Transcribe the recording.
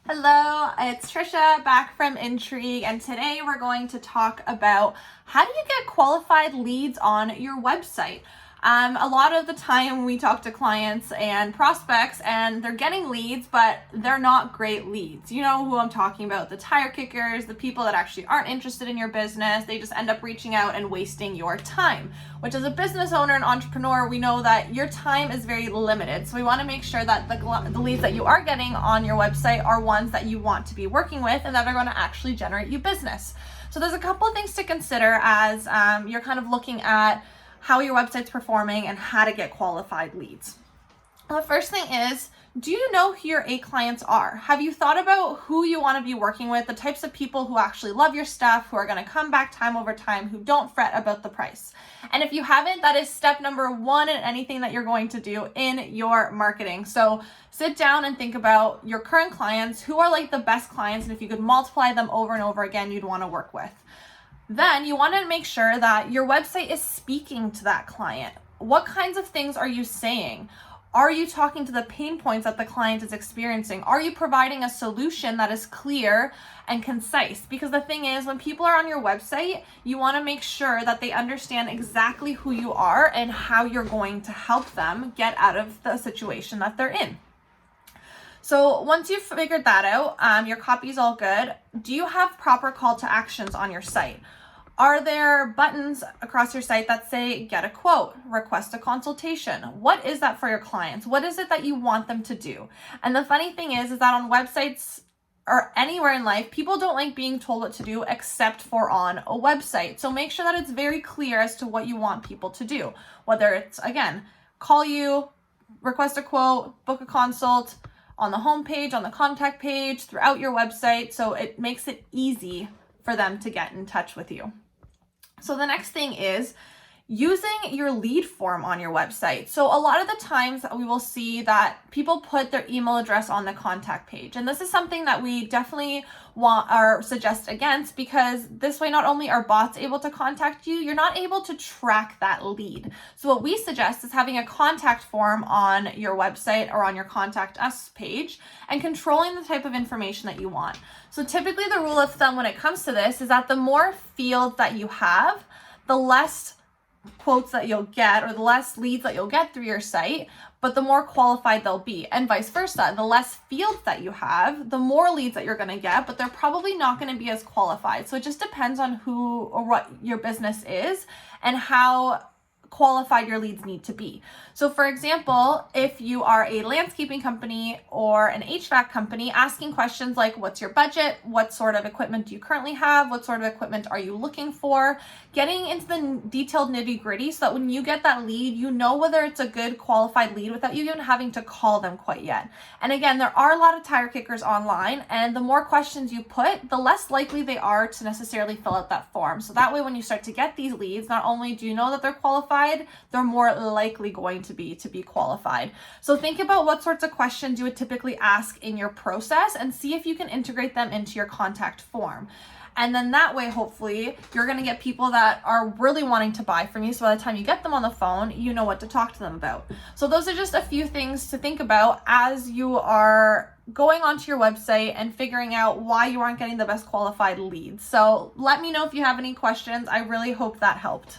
Hello, it's Trisha back from Intrigue, and today we're going to talk about how do you get qualified leads on your website. A lot of the time we talk to clients and prospects and they're getting leads, but they're not great leads. You know who I'm talking about, the tire kickers, the people that actually aren't interested in your business. They just end up reaching out and wasting your time, which as a business owner and entrepreneur, we know that your time is very limited. So we want to make sure that the leads that you are getting on your website are ones that you want to be working with and that are going to actually generate you business. So there's a couple of things to consider as you're kind of looking at how your website's performing and how to get qualified leads. Well, the first thing is, do you know who your A clients are? Have you thought about who you want to be working with, the types of people who actually love your stuff, who are going to come back time over time, who don't fret about the price? And if you haven't, that is step number one in anything that you're going to do in your marketing. So sit down and think about your current clients, who are like the best clients, and if you could multiply them over and over again, you'd want to work with. Then you want to make sure that your website is speaking to that client. What kinds of things are you saying? Are you talking to the pain points that the client is experiencing? Are you providing a solution that is clear and concise? Because the thing is, when people are on your website, you want to make sure that they understand exactly who you are and how you're going to help them get out of the situation that they're in. So once you've figured that out, your copy's all good. Do you have proper call to actions on your site? Are there buttons across your site that say get a quote, request a consultation? What is that for your clients? What is it that you want them to do? And the funny thing is that on websites or anywhere in life, people don't like being told what to do except for on a website. So make sure that it's very clear as to what you want people to do. Whether it's, again, call you, request a quote, book a consult, on the homepage, on the contact page, throughout your website, so it makes it easy for them to get in touch with you. So the next thing is using your lead form on your website. So a lot of the times we will see that people put their email address on the contact page. And this is something that we definitely want or suggest against, because this way not only are bots able to contact you, you're not able to track that lead. So what we suggest is having a contact form on your website or on your contact us page and controlling the type of information that you want. So typically the rule of thumb when it comes to this is that the more fields that you have, the less quotes that you'll get or the less leads that you'll get through your site, but the more qualified they'll be, and vice versa. The less fields that you have, the more leads that you're going to get, but they're probably not going to be as qualified. So it just depends on who or what your business is and how qualified your leads need to be. So for example, if you are a landscaping company or an HVAC company, asking questions like what's your budget, what sort of equipment do you currently have, what sort of equipment are you looking for, getting into the detailed nitty-gritty so that when you get that lead, you know whether it's a good qualified lead without you even having to call them quite yet. And again, there are a lot of tire kickers online, and the more questions you put, the less likely they are to necessarily fill out that form. So that way when you start to get these leads, not only do you know that they're qualified, they're more likely going to be qualified. So think about what sorts of questions you would typically ask in your process and see if you can integrate them into your contact form. And then that way, hopefully, you're going to get people that are really wanting to buy from you. So by the time you get them on the phone, you know what to talk to them about. So those are just a few things to think about as you are going onto your website and figuring out why you aren't getting the best qualified leads. So let me know if you have any questions. I really hope that helped.